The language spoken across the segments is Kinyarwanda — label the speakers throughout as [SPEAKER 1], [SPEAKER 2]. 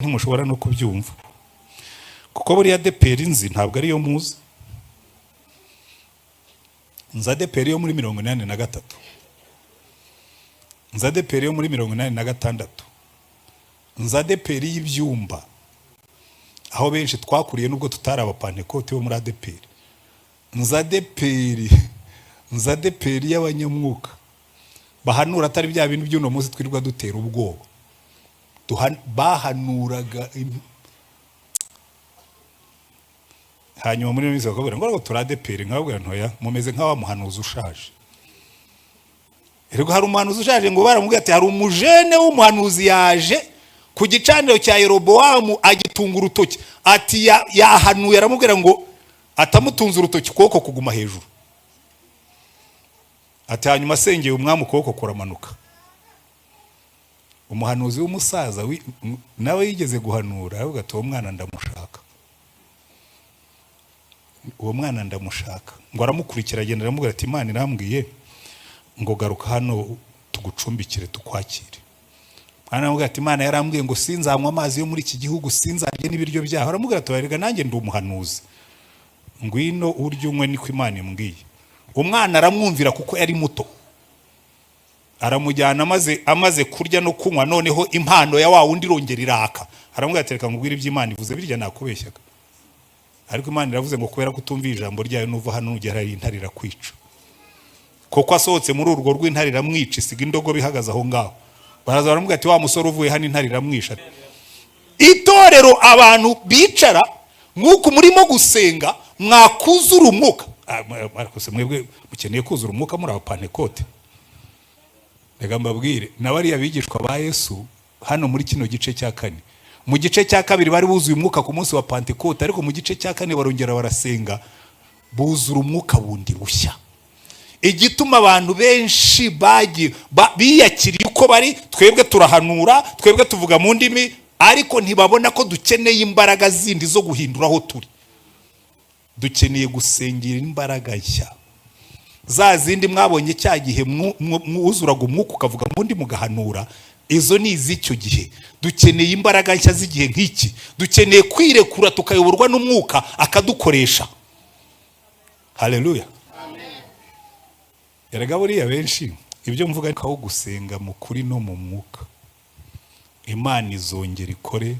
[SPEAKER 1] ntimushobora no kubyumva kuko buri Adepr nzi ntabwo ari yo muzi. Nza Adepr yo muri 83, nza Adepr yo muri 86, nza Adepr y'ibyumba aho benshi twakuriye nubwo tutari abapantekote bo muri Adepr. Nza Adepr y'abanyamwuka bahanura atari bya bintu by'uno munsi twirirwa dutera ubwoba. Bahanuraga hanyuma muri minsi bakabura ngo turi Adepr nkabwira ntoya mumeze nk'aba muhanuzi ushaje. Erego hari umuhanuzi ushaje ngo baramubwira ati hari umujene w'umuhanuzi yaje ku gicaniro cya Yeroboamu agitunga urutoki ati yahanuye aramubwira ngo atamutunza urutoki ukuboko kuguma hejuru ati hanyuma asengeye umwami ukuboko kuramanuka. Umuhanuzi w'umusaza nawe yigeze guhanura avuga ati uwo mwana ndamushaka, uwo mwana ndamushaka. Ngo aramukurikira agenda aramubwira ati Imana irambwiye ngo garuka hano tugucumbikire tukwakire. Mwana aramubwira ati Imana yarambwiye ngo sinzanywa amazi yo muri iki gihugu, sinzarye n'ibiryo byaho. Aramubwira ati erega nanjye ndi umuhanuzi, ngwino urye unywe niko Imana imbwiye. Umwana aramwumvira kuko yari muto, aramujyana amaze kurya no kunywa, noneho impano ya wa wundi irongera iraka. Aramubwira ati reka ngubwire iby'Imana ivuze, birya nakubeshyaga. Ariko Imana iravuze ngo kubera kutumva ijambo ryayo nuva hano ugera intare irakwica. Koko asohotse muri urwo rw'intare iramwica, isiga indogo bihagaze aho ngaho. Baraza baramubwira ati wa musore uvuye hano intare iramwisha. Itorero abantu bicara nk'uko murimo gusenga mwakuzura umwuka. Ariko mwebwe mukeneye kuzura umwuka muri abapantekote. Reka mbabwire n'abari abigishwa ba Yesu hano muri kino gice cya kane. Mu gice cya kabiri bari buzuye umwuka ku munsi wa Pentecote, ariko mu gice cya kane barongera barasenga buzura umwuka bundi bushya. Igituma abantu benshi biyakiriye uko bari, twebwe turahanura, twebwe tuvuga mu ndimi, ariko ntibabona ko dukeneye imbaraga zindi zo guhindura aho turi. Dukeneye gusengera imbaraga nshya. Za zindi mwabonye cya gihe mwuzuraga umwuka ukavuga mu ndimi mugahanura, izo ni iz'icyo gihe. Dukeneye imbaraga nshya z'igihe nk'iki. Dukeneye kwirekura tukayoborwa n'umwuka akadukoresha. Haleluya. Amen. Erega buriya benshi ibyo mvuga ko gusenga mu kuri no mu mwuka, Imana izongera ikore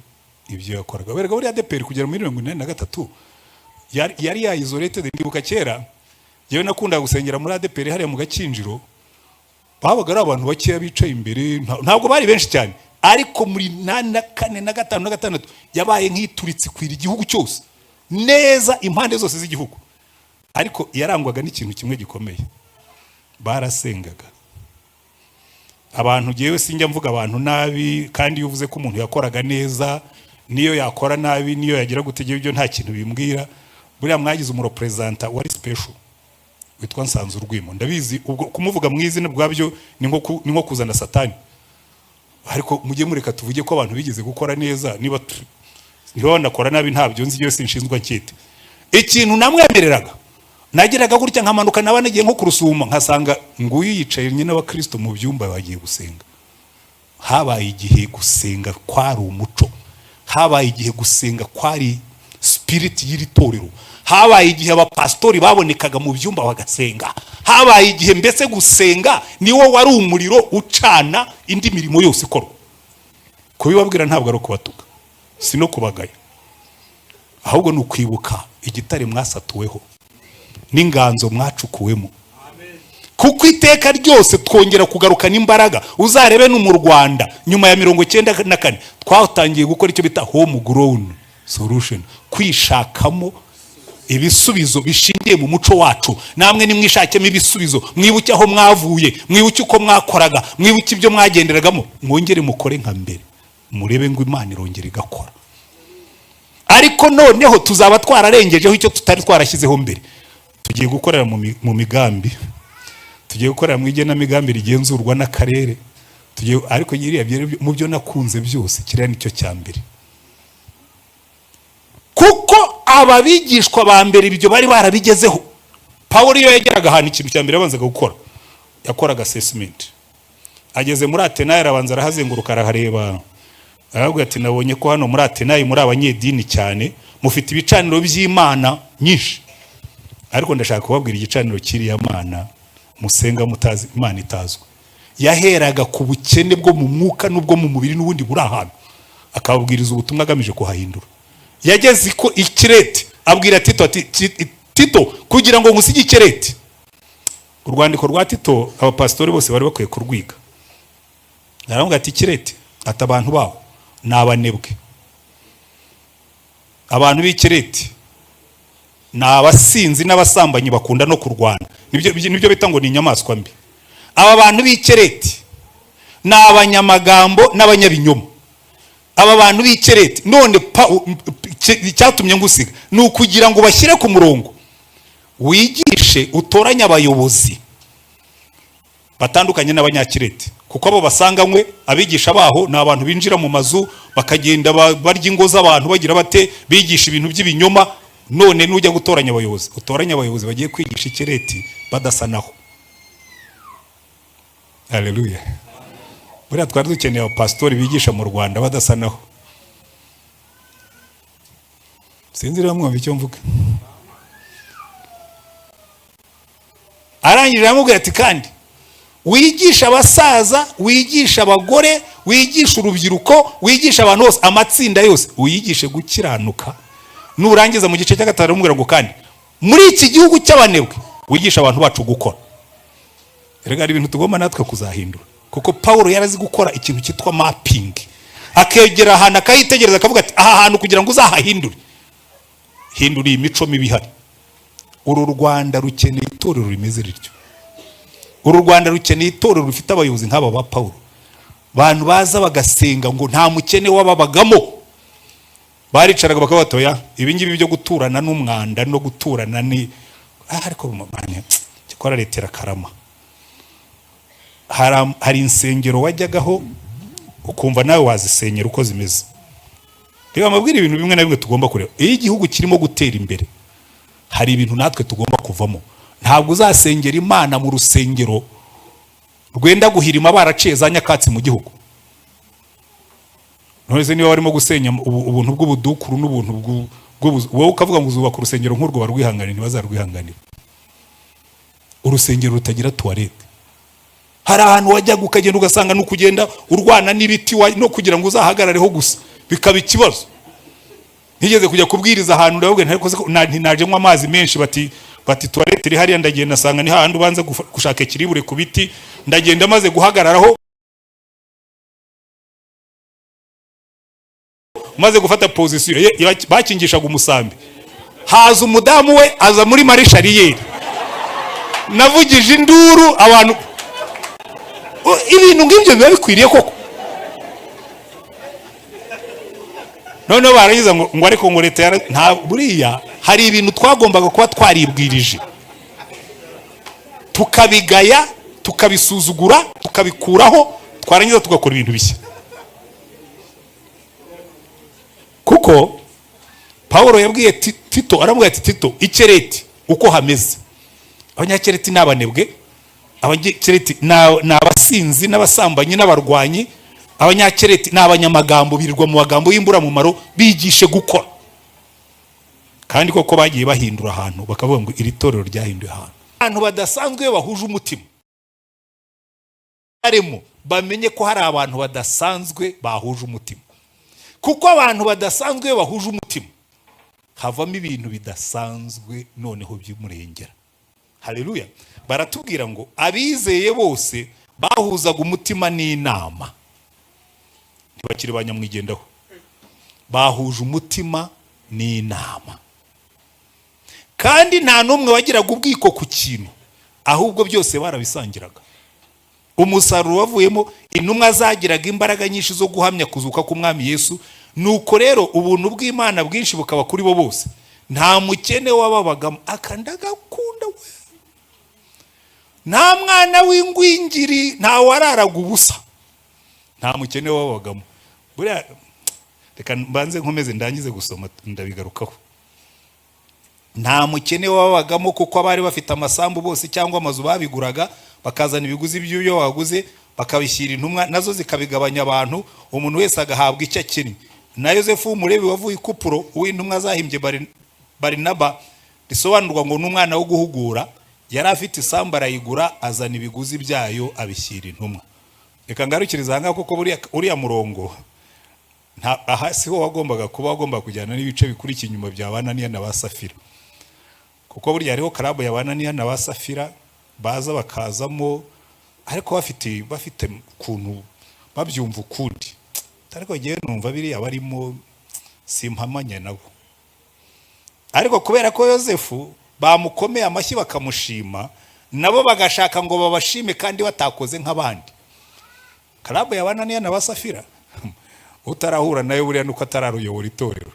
[SPEAKER 1] ibyo yakoraga. Erega buriya Adepr kugera muri 83 yari isolated. Ndibuka kera yewe nakunda gusengera muri Adepr hariya mu Gakinjiro, babaga ari abantu bakeya bicaye imbere, ntabwo bari benshi cyane, ariko muri 4 na 5 na 6 yabaye nk'ituritse kwira igihugu cyose neza, impande zose z'igihugu. Ariko yarangwaga n'ikintu kimwe gikomeye, barasengaga. Abantu jewe sinjya mvuga abantu nabi, kandi yuvuze ko umuntu yakoraga neza, niyo yakora nabi, niyo yagira gutegera ibyo nta kintu bimbwira. Buriya mwagize umurepresenta wari special witwa Nsanzu Rwimo, ndabizi ubwo kumuvuga mu izina bwabyo ni nko kuzana satani. Ariko mujye mureka tuvuge ko abantu bigeze gukora neza, niba banakora nabi ntabyo nzi, byose nshinzwa nkite. Ikintu namwemereraga, nagiraga gutya nkamanuka nabanagiye nko kurusuma, nkasanga nguyu yicaye nyine n'abakristo mu byumba bagiye gusenga. Habaye igihe gusenga kwari umuco, habaye igihe gusenga kwari spirit y'iri torero, habaye igihe abapastori babonekaga mu byumba bagasenga, habaye igihe mbese gusenga niwo wari umuriro ucana indi mirimo yose ikorwa. Kubibabwira ntabwo ari ukubatuka, si no kubagaya, ahubwo ni ukwibuka igitare mwasatuweho n'inganzo mwacukuwemo. Kuko iteka ryose twongera kugarukana imbaraga. Uzarebe no mu Rwanda nyuma ya 94 twatangiye gukora icyo bita home grown solution, kwishakamo ibisubizo bishingiye mu muco wacu. Namwe nimwishakemo ibisubizo, mwibuke aho mwavuye, mwibuke uko mwakoraga, mwibuke ibyo mwagenderagamo, mwongere mukore nka mbere, murebe ngo Imana irongera igakora. Ariko noneho tuzaba twararengejeho icyo tutari twarashyizeho mbere. Tugiye gukorera mu migambi, tugiye gukorera mu igenamigambi rigenzurwa n'akarere, ariko yiriya mu byo nakunze byose kiriya nicyo cya mbere. Kuko ababigishwa ba mbere ibyo bari barabigezeho. Pawulo iyo yageraga ahantu ikintu cya mbere yabanzaga gukora, yakoraga assessment. Ageze muri Atenayi arabanza arahazenguruka arahareba, aravuga ati nabonye ko hano muri Atenayi muri abanyedini cyane mufite ibicaniro by'Imana nyinshi, ariko ndashaka kubabwira igicaniro kiriya Mana musenga mutazi Imana itazwe. Yaheraga ku bukene bwo mu mwuka n'ubwo mu mubiri n'ubundi buri ahantu, akababwiriza ubutumwa agamije kuhahindura. Yageze ko ikirete abwira Tito ati Tito, kugira ngo ngusige ikirete. Urwandiko rwa Tito abapastori bose bari bakwiye kurwiga. Aravuga ati ikirete ati abantu babo nabanebwe, abantu b'ikirete n'abasinzi n'abasambanyi bakunda no kurwana, nibyo bita ngo ni inyamaswa mbi. Aba bantu b'ikirete n'abanyamagambo n'abanyabinyoma. Aba bantu b'ikirete none cyatumye ngusiga ni ukugira ngo bashyire ku murongo, wigishe utoranya abayobozi batandukanye n'abanyakirete, kuko abo basanganywe abigisha baho ni abantu binjira mu mazu bakagenda barya ingo z'abantu bagira bate bigisha ibintu by'ibinyoma. None nujya gutoranya abayobozi, utoranya abayobozi bagiye kwigisha ikirete badasanaho. Haleluya. Buriya twari dukeneye abapastori bigisha mu Rwanda badasanaho. Sinzi rero mwumva icyo mvuga. Arangije amubwira ati kandi wigisha abasaza, wigisha abagore, wigisha urubyiruko, wigisha abantu bose, amatsinda yose, uyigishe gukiranuka. Nurangiza mu gice cya gatatu umubwira ngo kandi muri iki gihugu cy'abanebwe wigisha abantu bacu gukora. Erega ari ibintu tugomba natwe kuzahindura, kuko Paulo yarazi gukora ikintu cyitwa mapping, akegera ahantu akayitegereza akavuga ati aha hantu kugira ngo uzahahindure, hindura imico mibi ihari. Uru Rwanda rukeneye itorero rimeze rityo. Uru Rwanda rukeneye itorero rufite abayobozi nk'aba ba Paulo, bantu baza bagasenga ngo nta mukene wababagamo. Baricaraga bakabatoya ibingibi byo guturana n'umwanda no guturana ni ariko mumanye cyakora letera karama. Hari insengero wajyagaho ukumva nawe wazisenyera uko zimeze. Reba mabwira ibintu bimwe na bimwe tugomba kureba. Iyo igihugu kirimo gutera imbere, hari ibintu natwe tugomba kuvamo. Ntabwo uzasengera Imana mu rusengero rwenda guhirima baraciye za nyakatsi mu gihugu. None niba barimo gusenya ubuntu bw'ubudukuru n'ubuntu wowe ukavuga ngo uzubaka urusengero nk'urwo barwihanganira, ntibazarwihanganira. Urusengero rutagira toilette. Hari ahantu wajyaga ukagenda ugasanga no kugenda urwana n'ibiti no kugira ngo uzahagarareho gusa bikaba ikibazo. Nigeze kujya kubwiriza ahantu ndabwo naje nywa amazi menshi bati toilette iri hariya, ndagenda nasanga ni hahandi ubanza gushaka ikiribure ku biti, ndagenda maze guhagararaho maze gufata position bakingishaga umusambi, haza umudamu we aza muri marishariyeri, navugije induru abantu. Ibintu ngibyo biba bikwiriye koko. None barangiza ngo ariko ngo leta nta buriya hari ibintu twagombaga kuba twaribwirije, tukabigaya, tukabisuzugura, tukabikuraho, twarangiza tugakora ibintu bishya. Kuko Paulo yabwiye Tito, aramubwira ati Tito, ikereti uko hameze, abanyakereti n'abanebwe, abanyakereti n'abasinzi n'abasambanyi n'abarwanyi, abanyakereti n'abanyamagambo birirwa mu magambo y'imbura mumaro, bigishe gukora. Kandi koko bagiye bahindura ahantu bakavuga ngo iri torero ryahinduye ahantu. Abantu badasanzwe bahuje umutima, arimo bamenye ko hari abantu badasanzwe bahuje umutima. Kuko abantu badasanzwe bahuje umutima havamo ibintu bidasanzwe noneho by'umurengera. Haleluya. Baratubwira ngo abizeye bose bahuzaga umutima n'inama, ntibakiri banyamwigendaho, bahuje umutima n'inama. Kandi nta n'umwe wagiraga ubwiko ku kintu, ahubwo byose barabisangiraga. Umusaruro wavuyemo intumwa zagiraga imbaraga nyinshi zo guhamya kuzuka k'umwami Yesu. Nuko rero ubuntu bw'Imana bwinshi bukaba kuri bo bose. Nta mukene wababagamo, akandagakunda we. Nta mwana w'ingwingiri, nta wararaga ubusa. Nta mukene wababagamo. Buriya reka mbanze nkomeze ndangize gusoma ndabigarukaho. Nta mukene wababagamo kuko abari bafite amasambu bose cyangwa amazu babiguraga, bakazana ibiguzi by'ibyo waguze bakabishyira intumwa nazo zikabigabanya abantu, umuntu wese agahabwa icyo akeneye. Na Yosefu w'umulevi wavuye ikupuro w'intumwa zahimbye Barinaba, risobanurwa ngo n'umwana wo guhugura, yari afite isambu arayigura, azana ibiguzi byayo abishyira intumwa. Reka ngarukiriza aha ngaha kuko uriya murongo aha siho wagombaga kuba, wagomba kujyana n'ibice bikurikiye inyuma bya Bananiya na ba Safira, kuko burya hariho karabu ya Bananiya na ba Safira baza bakazamo, ariko bafite ukuntu babyumva ukundi. Ariko ngewe numva biriya barimo simpamanya nabo. Ariko kubera ko Yosefu bamukomeye amashyi bakamushima, nabo bagashaka ngo babashime kandi batakoze nk'abandi. Karabu ya Bananiya na ba Safira utarahura nayo buriya nuko atararuyobora itorero.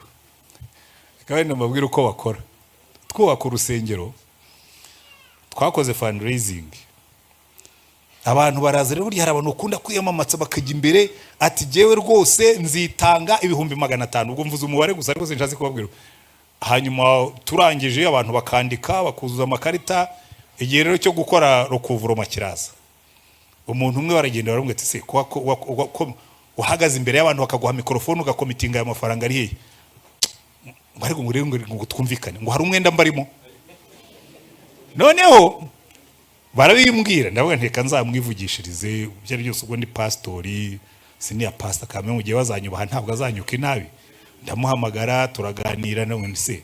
[SPEAKER 1] Kandi namabwira uko bakora. Twubaka urusengero, twakoze fundraising, abantu baraza rero, burya hari abantu ukunda kwiyamamaza bakajya imbere ati jewe rwose nzitanga 500,000. Ubwo mvuze umubare gusa ariko sinjaze kubabwira. Hanyuma turangije abantu bakandika bakuzuza amakarita, igihe rero cyo gukora rukuvuro makiraza. Umuntu umwe waragenda baramubwira ati se ko uhagaze imbere y'abantu bakaguha mikrofone ugakomitinga aya mafaranga ari hehe? Ngo ariko ngo twumvikane ngo hari umwenda mbarimo. Noneho barabimbwira, ndavuga nteka nzamwivugishirize byari byose, ubwo ndi pastori siniya pastor kame mu gihe bazanyubaha ntabwo azanyuka inabi. Ndamuhamagara turaganira, nawe nse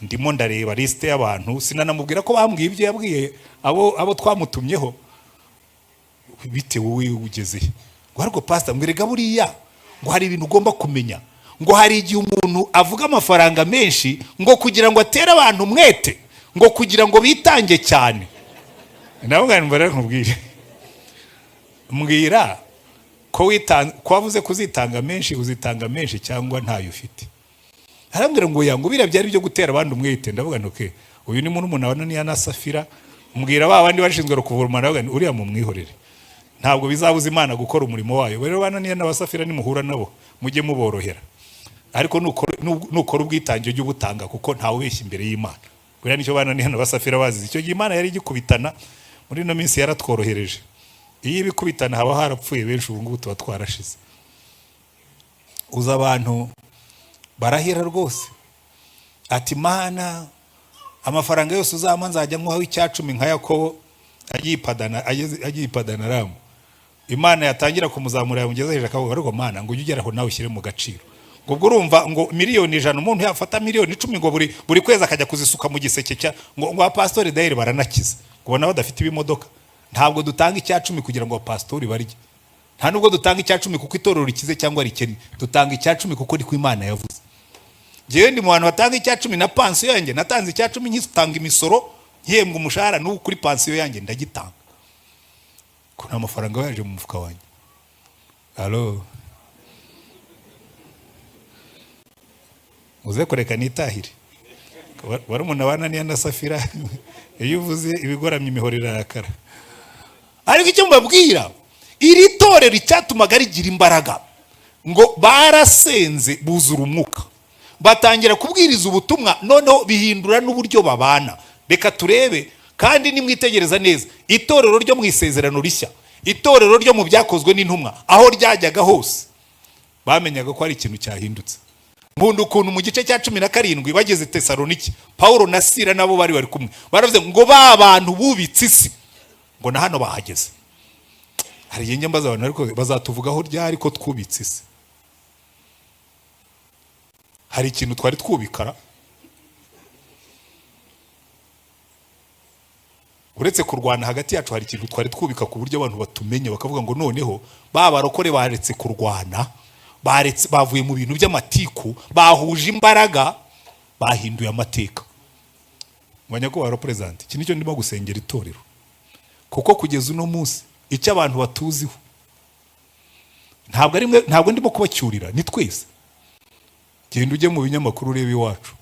[SPEAKER 1] ndimo ndareba liste y'abantu, sinanamubwira ko bambwiye ibyo yabwiye abo twamutumyeho. Bite wowe ugeze ngo ariko pastor mbwirega buriya ngo hari ibintu ugomba kumenya, ngo hari igihe umuntu avuga amafaranga menshi ngo kugira ngo atere abantu umwete, ngo kugira ngo bitange cyane. Navuga mbara nkubwire, mbwira ko wavuze kuzitanga menshi, uzitanga menshi cyangwa ntayo ufite. Arambwira ngo yango bira byari byo gutera abandi umwete. Ndavuga ntoke uyu ni umuntu Bananiya na Safira, mbwira ba bandi bashinzwe kuvuruma, ndavuga uriya mu mwihorere, ntabwo bizabuza Imana gukora umurimo wayo. Rero Bananiya na Safira ni muhura nabo mujye muborohera, ariko nukora ubwitange ujye ubutanga, kuko ntawe ubeshya imbere y'Imana. Buriya nicyo Bananiya na Safira bazize. Icyo gihe Imana yari igikubitana, muri no minsi yaratworohereje. Iyo ibikubitana haba harapfuye benshi, ubu ngubu tuba twarashize. Uza abantu barahira rwose ati Mana amafaranga yose uzampa nzajya nkwaho 10 nka Yakobo agipadana Ramu. Imana yatangira kumuzamura yamugeza hejuru akavuga ariko Mana ngo ujye ugeraho nawe ushyire mu gaciro. Ubwo urumva ngo miliyoni 100 umuntu yafata miliyoni 10 ngo buri kwezi akajya kuzisuka mu giseke cya ngo Pastoral daire baranakiza. Kubona badafite ibimodoka. Ntabwo dutanga 10 kugira ngo Pastoral barye. Nta nubwo dutanga 10 kuko itorero rikize cyangwa rikennye. Dutanga 10 kuko ni ku Imana yavuze. Jewe ndi mu bantu batanga 10 na pansiyo yanjye, natanze 10 nkitanga imisoro, yembwa umushahara n'ubu kuri pansiyo yanjye ndagitanga. Kuna amafaranga yaje mu mufuka wanjye. Allo. Uze kureka nitahire. Wari umuntu Bananiya na Safira, iyo uvuze ibigoramye imihorera yakara. Ariko icyo mbabwira, iri torero icyatumaga rigira imbaraga ngo barasenze buzura umwuka, batangira kubwiriza ubutumwa, noneho bihindura n'uburyo babana. Reka turebe kandi nimwitegereza neza itorero ryo mu isezerano rishya, itorero ryo mu byakozwe n'intumwa, aho ryajyaga hose bamenyaga ko ari ikintu cyahindutse. Mbundu ukuntu mu gice cya 17 bageze Tesaloniki, Paulo na Sila nabo bari kumwe, baravuze ngo ba bantu bubitse isi ngo na hano bahageze. Hari yenge mbaza abantu ariko bazatuvugaho ryari ko twubitse isi. Hari ikintu twari twubikara uretse kurwana hagati yacu, hari ikintu twari twubika ku buryo abantu batumenye bakavuga ngo noneho barokore baretse kurwana, bavuye mu bintu by'amatiku, bahuje imbaraga, bahinduye amateka. Mwanya ko represent iki nicyo ndimo gusengera itorero, kuko kugeza uno munsi icyo abantu batuziho ntabwo ndimo kubacyurira, ni twese. Genda ujye mu binyamakuru urebe iwacu.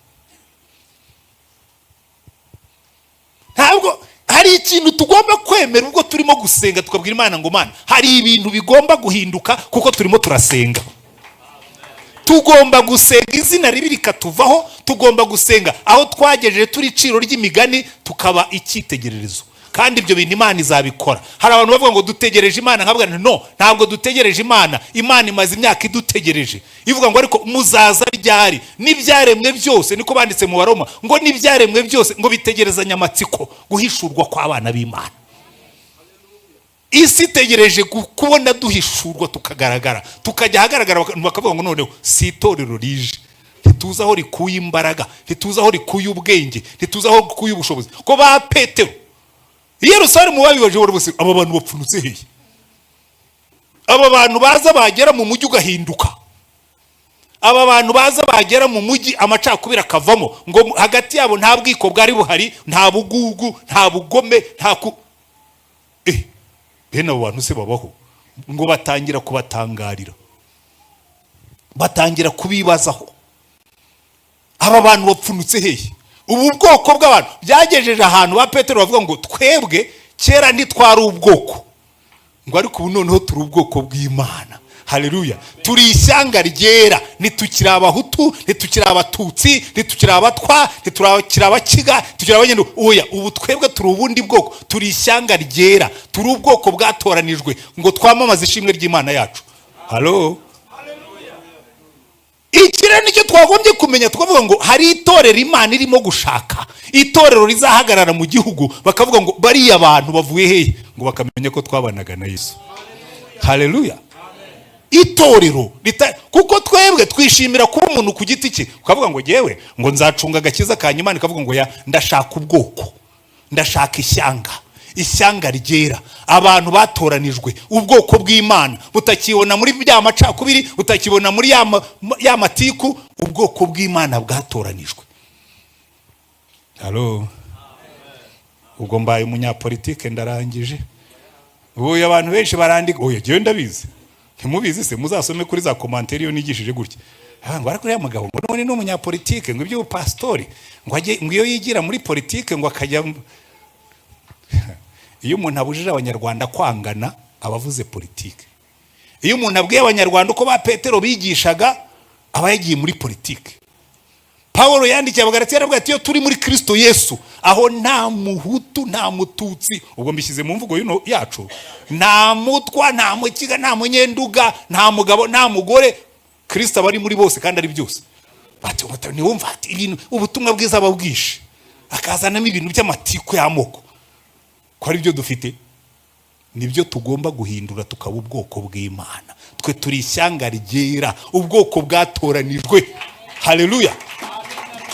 [SPEAKER 1] Ntabwo hari ikintu tugomba kwemera ubwo turimo gusenga, tukabwira Imana ngo Mana hari ibintu bigomba guhinduka kuko turimo turasenga. Tugomba gusenga izina ribi rikatuvaho, tugomba gusenga aho twagejeje turi ciro ry'imigani tukaba icyitegererezo. kandi ibyo bintu Imana izabikora. Hari abantu bavuga ngo dutegereje Imana, nkavuga no, ntabwo dutegereje Imana. Imana imaze imyaka idutegereje, ivuga ngo ariko muzaza ryari. N'ibyaremwe byose, niko banditse mu Baroma, ngo n'ibyaremwe byose ngo bitegerezanya amatsiko guhishurwa kw'abana b'Imana. Isi itegereje kubona duhishurwa, tukagaragara, tukajya ahagaragara, bakavuga ngo noneho si itorero rije, ntituzi aho rikuye imbaraga, ntituzi aho rikuye ubwenge, ntituzi aho rikuye ubushobozi. Ko ba Petero i Yerusalemu babibaje bose, aba bantu bapfunutse hehe? Aba bantu baza bagera mu mujyi ugahinduka, aba bantu baza bagera mu mujyi amacakubira akavamo, ngo hagati yabo nta bwiko bwari buhari, nta bugugu, nta bugome, nta bene abo bantu se babaho? Ngo batangira kubatangarira, batangira kubibazaho, aba bantu bapfunutse hehe? Ubu bwoko bw'abantu byagejeje ahantu ba Petero bavuga ngo twebwe kera ntitwari ubwoko, ngo ariko ubu noneho turi ubwoko bw'Imana. Haleluya. Turi ishyanga ryera, ntitukiri Abahutu, ntitukiri Abatutsi, ntitukiri Abatwa, ntitukiri Abakiga, ntitukiri Abanyendo. Oya, ubu twebwe turi ubundi bwoko, turi ishyanga ryera, turi ubwoko bwatoranijwe ngo twamamaze ishimwe ry'Imana yacu. Halo. Ikire nicyo twagombye kumenya, tukavuga ngo hari itorero Imana irimo gushaka, itorero rizahagarara mu gihugu, bakavuga ngo bariya abantu bavuye hehe, ngo bakamenya ko twabanaga na Yesu. Haleluya. Itorero kuko twebwe twishimira kuba umuntu ku giti cye, ukavuga ngo yewe ngo nzacunga agakiza ka Imana, ikavuga ngo ya ndashaka ubwoko, ndashaka ishyanga ryera, abantu batoranijwe, ubwoko bw'Imana butakibona muri bya macakubiri, butakibona muri ya matiku, ubwoko bw'Imana bwatoranijwe. Halo. Ubwo mbaye umunyapolitike ndarangije. Ubu abantu benshi barandika, oya jewe ndabizi, ntimubizi se muzasome kuri za commentaire yo nigishije gutya. Ngo ariko ya mugabo ngo none n'umunyapolitike, ngo ibyo pastori ngo iyo yigira muri politike ngo akajya. Iyo umuntu abujije abanyarwanda kwangana abavuze politike. Iyo umuntu abwiye abanyarwanda uko ba Petero bigishaga, aba yagiye muri politike. Paulo yandikiye Abagalatiya aravuga ati iyo turi muri Kristo Yesu, aho nta muhutu nta mututsi, ubwo mbishyize mu mvugo y'ino yacu, nta mutwa nta mukiga nta munyenduga nta mugabo nta mugore, Kristo abari muri bose kandi ari byose. Bati ni wumva ati ibintu ubutumwa bwiza babwishe, akazanamo ibintu by'amatiku y'amoko. Ko ari byo dufite, nibyo tugomba guhindura tukaba ubwoko bw'Imana. Twe turi ishyanga ryera, ubwoko bwatoranijwe. Haleluya.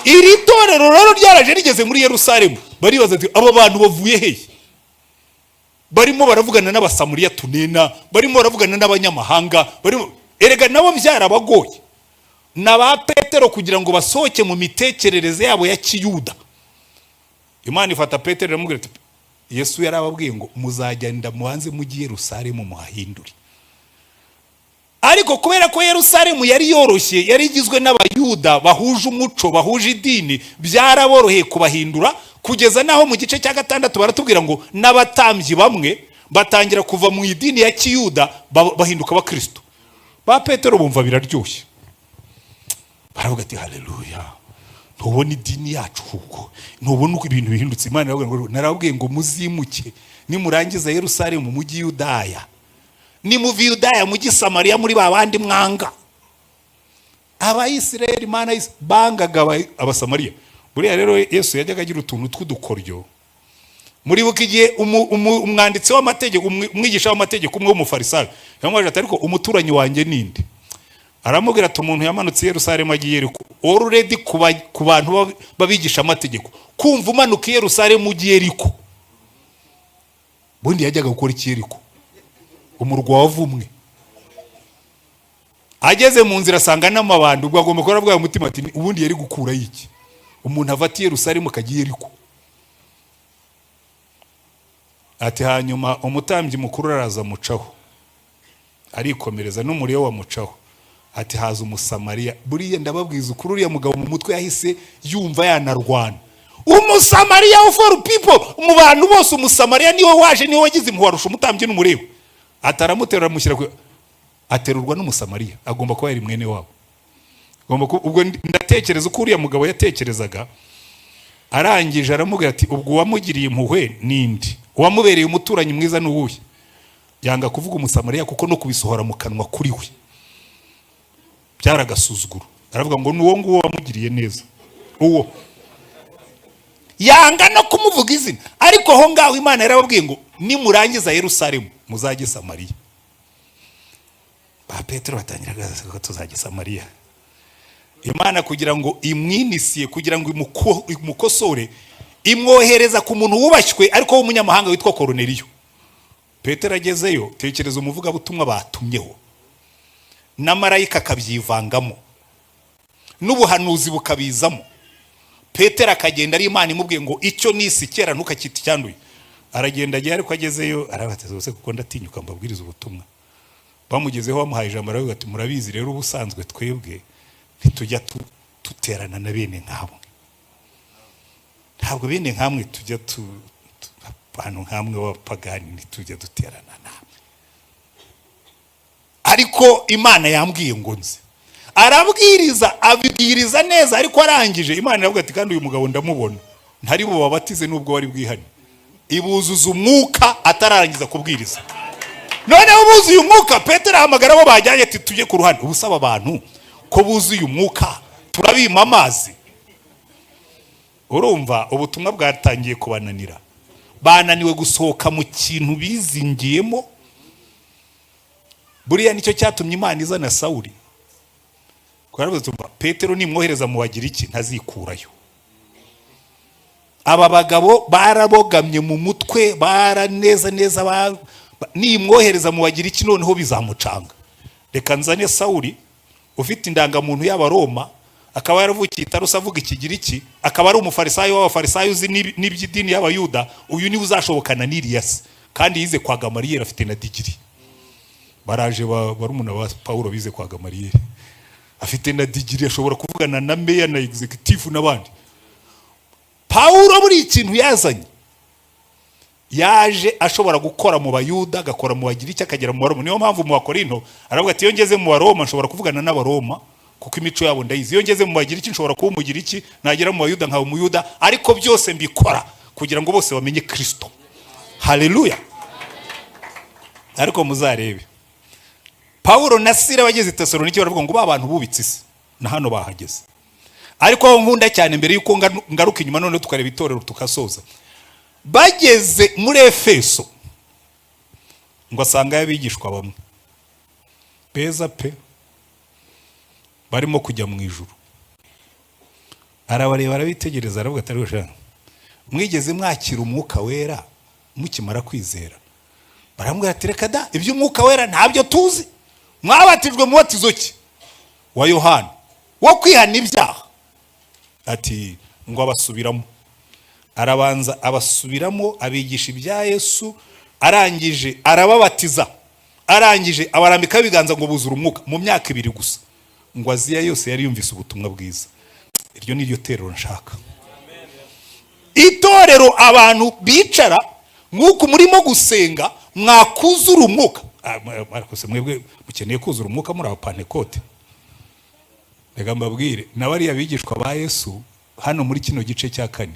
[SPEAKER 1] Iri torero rero ryaraje rigeze muri Yerusalemu, baribaza ati aba bantu bavuye hehe? Barimo baravugana n'Abasamariya tunena, barimo baravugana n'abanyamahanga, barimo erega nabo byarabagoye na ba Petero kugira ngo basohoke mu mitekerereze yabo ya Kiyuda. Imana ifata Petero iramubwira ati Yesu yarababwiye ngo muzagenda mubanze mujye Yerusalemu muhahindure. Ariko kubera ko Yerusalemu yari yoroshye, yari igizwe n'Abayuda bahuje umuco, bahuje idini, byaraboroheye kubahindura, kugeza naho mu gice cya 6 baratubwira ngo n'abatambyi bamwe batangira kuva mu idini ya Kiyuda bahinduka abakristo. Ba Petero bumva biraryoshye, baravuga ati haleluya, ntubona idini yacu huko, ntubona uko ibintu bihindutse. Imana narababwiye ngo muzimuke nimurangiza Yerusalemu mujyi Yudaya, ni mu Yudaya mujyi Samariya, muri babandi mwanga. Abayisirayeli Imana bangaga Abasamariya. Buriya rero Yesu yajyaga agira utuntu tw'udukoryo. Muri bukigiye umwanditsi w'amategeko, umwigisha w'amategeko umwe w'umufarisayo yamwaje ati ariko umuturanyi wanjye ninde? Aramubwira ati umuntu yamanutse Yerusalemu agiye Yeriko. Already ku bantu babigisha amategeko, kumva umanuka Yerusalemu ugiye Yeriko, bundi yajyaga gukora iki Yeriko? Umurwa wavumwe. Ageze mu nzira asanga n'amabandi, ubwo agomba gukora bwa mutima ati ubundi yari gukura iki? Umuntu avati Yerusalemu akagiye Yeriko. Ati hanyuma umutambyi mukuru araza mucaho, arikomereza n'umuriyo wa mucaho. Ati haza umusamariya. Buriya ndababwiza ukuri, uriya mugabo mu mutwe yahise yumva yanarwana. Umusamariya of all people, mu bantu bose umusamariya niwe waje, niwe wagize impuharusha umutambyi n'umureba. Ataramuterura mushyira aterurwa n'umusamariya, agomba kuba yari mwene wabo. Ubwo ndatekereza uko uriya mugabo yatekerezaga. Arangije aramubwira ati ubwo wamugiriye impuhwe nindi? uwamubereye umuturanyi mwiza n'uwuhe? Yanga kuvuga umusamariya kuko no kubisohora mu kanwa kuri we byaragasuzuguro. Aravuga ngo nuwo nguwo wamugiriye neza, uwo yanga no kumuvuga izina. Ariko aho ngaho Imana yarababwiye ngo nimurangiza Yerusalemu muzajye Samariya. Ba Petero batangiraga ko tuzajye Samariya. Imana kugira ngo imwinisiye, kugira ngo imukosore, imwohereza ku muntu wubashywe ariko w'umunyamahanga witwa Korneliyo. Petero agezeyo, tekereza umuvuga butumwa batumyeho, na marayika akabyivangamo, n'ubuhanuzi bukabizamo. Petero akagenda ari Imana imubwiye ngo icyo nisi kera ntukakita cyanduye. Aragenda agiye, ariko agezeyo arabateza bose kuko ndatinyuka mbabwiriza ubutumwa. Bamugezeho bamuhaye ijambo, aravuga ati murabizi rero ubusanzwe twebwe ntitujya tuterana na bene nk'abo. Ntabwo bene nkamwe tujya abantu nkamwe w'abapagani ntitujya duterana namwe. Ariko Imana yambwiye ngo nze. Arabwiriza, abibwiriza neza, ariko arangije Imana iravuga ati kandi uyu mugabo ndamubona ntari bubabatize nubwo wari bwihane. Ibuzuza umwuka atararangiza kubwiriza. Noneho buzuye umwuka, Petero ahamagara abo bajyanye ati tujye ku ruhande. Ubusaba abantu ko buzuye umwuka turabima amazi. Urumva ubutumwa bwatangiye kubananira, bananiwe gusohoka mu kintu bizingiyemo. Buriya nicyo cyatumye Imana izana Sawuli. Petero nimwohereza mu bagira iki ntazikurayo. Aba bagabo barabogamye mu mutwe, baraneza neza, nimwohereza mu bagira iki noneho bizamucanga. Reka nzane Sawuli ufite indangamuntu y'Abaroma, akaba yaravukiye Taruso avuga ikigiriki, akaba ari umufarisayo w'abafarisayo uzi n'iby'idini y'Abayuda. Uyu niwe uzashobokana n'Iliyasi, kandi yize kwa Gamariyeri, afite na digiri. Baraje barumuna ba Paulo bize kwa Gamariyeri, afite na digiri, ashobora kuvugana na meya na executive n'abandi. Paulo buri ikintu yazanye, yaje ashobora gukora mu Bayuda, agakora mu bagiriki, akagera mu Baroma. Niyo mpamvu mu Bakorinto aravuga ati iyo ngeze mu Baroma nshobora kuvugana n'Abaroma kuko imico yabo ndayizi. Iyo ngeze mu bagiriki nshobora kuba umugiriki, nagera mu Bayuda nkaba umuyuda, ariko byose mbikora kugira ngo bose bamenye Kristo. Haleluya. Ariko muzarebe Paulo na Sila bageze Tesalonike, baravuga ngo ba bantu bubitse isi na hano bahageze. Ariko aho nkunda cyane, mbere yuko ngaruka inyuma none tukareba itorero tukasoza, bageze muri Efeso ngo asanga y'abigishwa bamwe beza pe barimo kujya mu ijuru. Arabareba, arabitegereza, aravuga ati ariko mwigeze mwakira umwuka wera mukimara kwizera? Baramubwira ati reka da, iby'umwuka wera ntabyo tuzi. Mwabatijwe mu batizo ki? Wa Yohana wo kwihana ibyaha. Ati ngo abasubiramo. Arabanza abasubiramo, abigisha ibya Yesu, arangije arababatiza, arangije abarambika ibiganza ngo buzura umwuka. Mu myaka 2 gusa ngo Aziya yose yari yumvise ubutumwa bwiza. Iryo ni ryo terero nshaka. Itorero abantu bicara nk'uko murimo gusenga, mwakuzura umwuka. Markose mwebwe mukeneye kuzura umwuka muri abapantekote. Reka mbabwire, nabari abigishwa ba Yesu hano muri kino gice cya 4.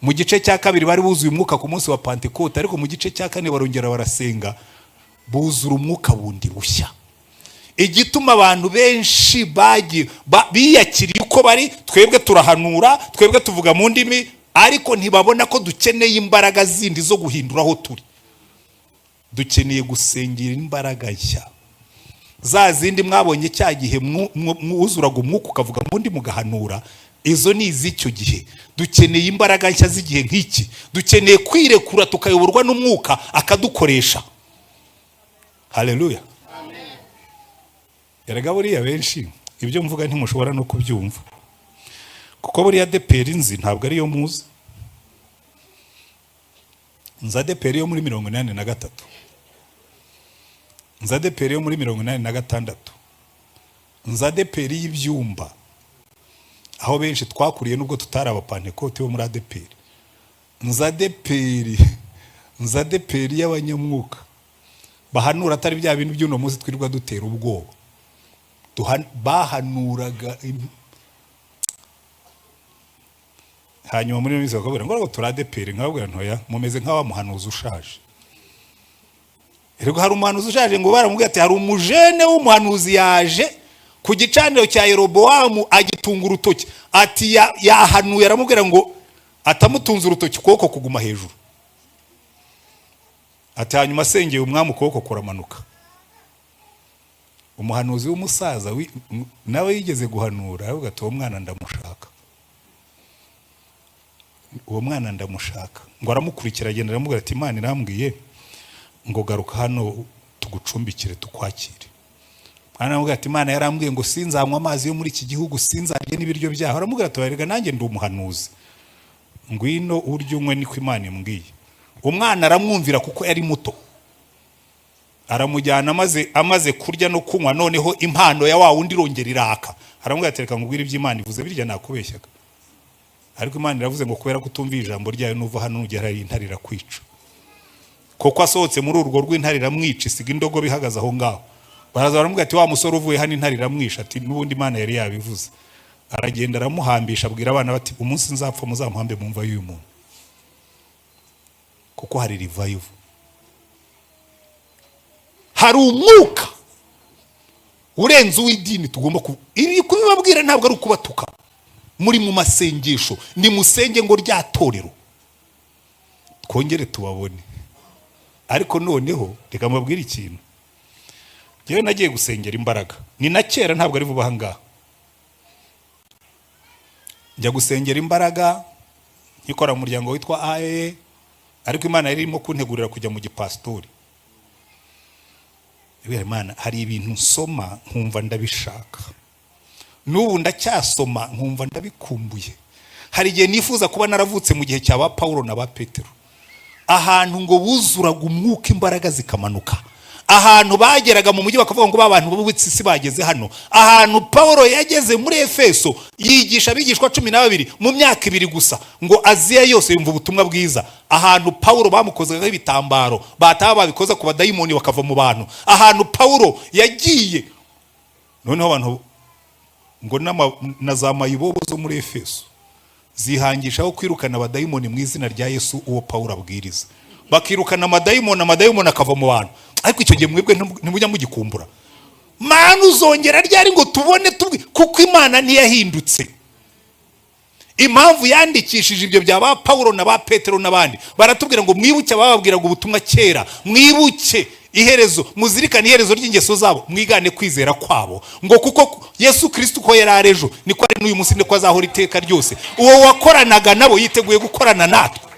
[SPEAKER 1] Mu gice cya 2 bari buzuye umwuka ku munsi wa Pentekote, ariko mu gice cya 4 barongera barasenga buzura umwuka bundi bushya. Igituma abantu benshi biyakiriye uko bari, twebwe turahanura, twebwe tuvuga mu ndimi, ariko ntibabona ko dukeneye imbaraga zindi zo guhindura aho turi. Dukeneye gusengera imbaraga nshya, za zindi mwabonye cya gihe mwuzuraga umwuka ukavuga mu ndimi mugahanura. Izo ni iz'icyo gihe. Dukeneye imbaraga nshya z'igihe nk'iki. Dukeneye kwirekura tukayoborwa n'umwuka akadukoresha. Haleluya. Amen. Erega buriya benshi ibyo mvuga ntimushobora no kubyumva, kuko buriya Adepr nzi ntabwo ari yo muzi. Nza Adepr yo muri 83, nza Adepr yo muri 86, nza Adepr y'ibyumba aho benshi twakuriye nubwo tutari abapantekote bo muri Adepr. Nza Adepr y'abanyamwuka bahanura atari bya bintu by'uno munsi twirirwa dutera ubwoba. Bahanuraga hanyuma muri minsi bakabwira ngo turi Adepr, nkababwira ntoya mumeze nk'aba muhanuzi ushaje. Erego hari umuhanuzi ushaje ngo baramubwira ati hari umujene w'umuhanuzi yaje ku gicaniro cya Yeroboamu agitunga urutoki, ati yahanuye, aramubwira ngo atamutunze urutoki ukuboko kuguma hejuru, ati hanyuma asengeye umwami ukuboko kuramanuka. Umuhanuzi w'umusaza nawe yigeze guhanura, aravuga ati uwo mwana ndamushaka, uwo mwana ndamushaka. Ngo aramukurikira agenda aramubwira ati Imana irambwiye ngo garuka hano tugucumbikire tukwakire. Aramubwira ati Imana yarambwiye ngo sinzanywa amazi yo muri iki gihugu, sinzarye n'ibiryo byaho. Aramubwira ati erega nanjye ndi umuhanuzi, ngwino urye unywe niko Imana imbwiye. Umwana aramwumvira kuko yari muto, aramujyana amaze kurya no kunywa, noneho impano ya wa wundi irongera iraka. Aramubwira ati reka nkubwire iby'Imana ivuze birya nakubeshyaga, ariko Imana iravuze ngo kubera kutumva ijambo ryayo nuva hano ugera intare irakwica. Koko asohotse muri urwo rw'intare iramwica, isiga indogobe ihagaze aho ngaho. Baraza baramubwira ati wa musore uvuye hano intare iramwisha, ati n'ubundi Imana yari yabivuze. Aragenda aramuhambisha, abwira abana bati umunsi nzapfa muzamuhambe mu mva y'uyu muntu, kuko hari revival, hari umwuka urenze uw'idini tugomba kubibabwira. Ntabwo ari ukubatuka, muri mu masengesho ni musenge ngo ryatorero twongere tubabone. Ariko noneho reka mbabwire ikintu, yewe nagiye gusengera imbaraga, ni na kera ntabwo ari vuba aha ngaha. Njya gusengera imbaraga nkikora mu muryango witwa AE, ariko Imana yari irimo kuntegurira kujya mu gipastori. Imana hari ibintu nsoma nkumva ndabishaka, n'ubu ndacyasoma nkumva ndabikumbuye. Hari igihe nifuza kuba naravutse mu gihe cya ba Paulo na ba Petero, ahantu ngo buzuraga umwuka imbaraga zikamanuka, ahantu bageraga mu mujyi bakavuga ngo babantu b'ubutsi bageze hano. Ahantu Paulo yageze muri Efeso yigisha abigishwa 12 mu myaka 2 gusa, ngo Aziya yose yumva ubutumwa bwiza. Ahantu Paulo bamukozaga ibitambaro bataba babikoza ku badayimoni bakava mu bantu. Ahantu Paulo yagiye, noneho abantu ngo na za mayibobo zo muri Efeso zihangishaho kwirukana abadayimoni mu izina rya Yesu uwo Paulo abwiriza. Bakirukana amadayimoni akava mu bantu. Ariko icyo gihe mwebwe ntibujya mugikumbura, Mana uzongera ryari ngo tubone kuko Imana ntiyahindutse. Impamvu yandikishije ibyo bya ba Paulo na ba Petero n'abandi, baratubwira ngo mwibuke abababwiraga ubutumwa kera, mwibuke iherezo, muzirikane iherezo ry'ingeso zabo, mwigane kwizera kwabo, ngo kuko Yesu Kristo ko yari arejo niko ari n'uyu munsi niko azahora iteka ryose. Uwo wakoranaga nabo yiteguye gukorana natwe,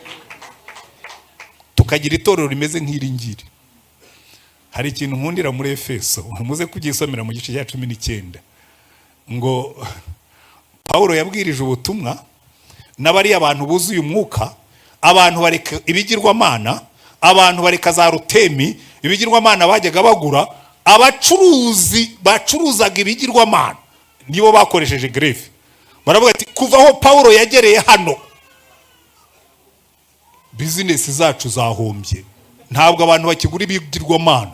[SPEAKER 1] tukagira itorero rimeze nk'iringiri. Hari ikintu nkundira muri Efeso, muze kugisomera mu gice cya 19, ngo Paulo yabwirije ubutumwa n'abari abantu buzuye umwuka, abantu bareka ibigirwamana, abantu bareka za rutemi, ibigirwamana bajyaga bagura. Abacuruzi bacuruzaga ibigirwamana nibo bakoresheje greve. Baravuga ati kuva aho Paulo yagereye hano business zacu zahombye, ntabwo abantu bakigura ibigirwamana.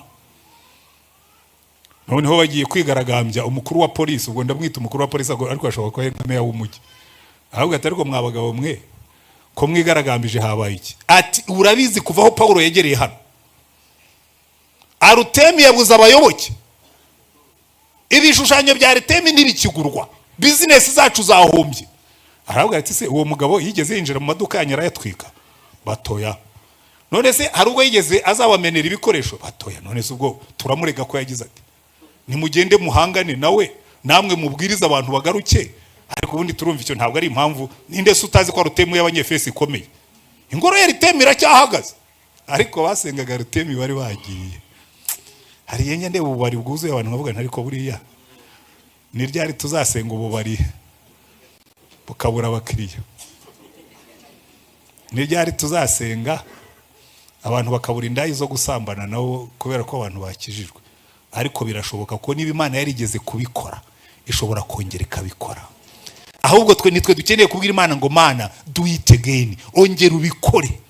[SPEAKER 1] Noneho bagiye kwigaragambya. Umukuru wa polisi, ubwo ndamwita umukuru wa polisi ariko ashobora kuba nka meya w'umujyi, ahubwo ati ariko mwabagabo mwe ko mwigaragambije habaye iki? Ati urabizi kuva aho Paulo yegereye hano Arutemi yabuze abayoboke, ibishushanyo bya Arutemi ntibikigurwa, business zacu zahombye. Aravuga ati se uwo mugabo yigeze yinjira mu maduka yanyara yatwika? Batoya. None se hari ubwo yigeze azabamenera ibikoresho? Batoya. None se ubwo turamurega ko yagize ati nimugende muhangane nawe, namwe mubwiriza abantu bagaruke. Ariko ubundi turumva icyo ntabwo ari impamvu. Ninde se utazi ko Arutemi y'abanyefesi ikomeye? Ingoro ya Arutemi iracyahagaze, ariko basengaga Arutemi bari bagiye. Hari yenye ndebe ububari bwuzuye abantu bavuga ariko buriya ni ryari tuzasenga ububari bukabura abakiriya? Ni ryari tuzasenga abantu bakabura indayi zo gusambana nabo kubera ko abantu bakijijwe? Ariko birashoboka ko niba Imana yarigeze kubikora ishobora kongera ikabikora. Ahubwo nitwe dukeneye kubwira Imana ngo Mana do it again, ongera ubikore,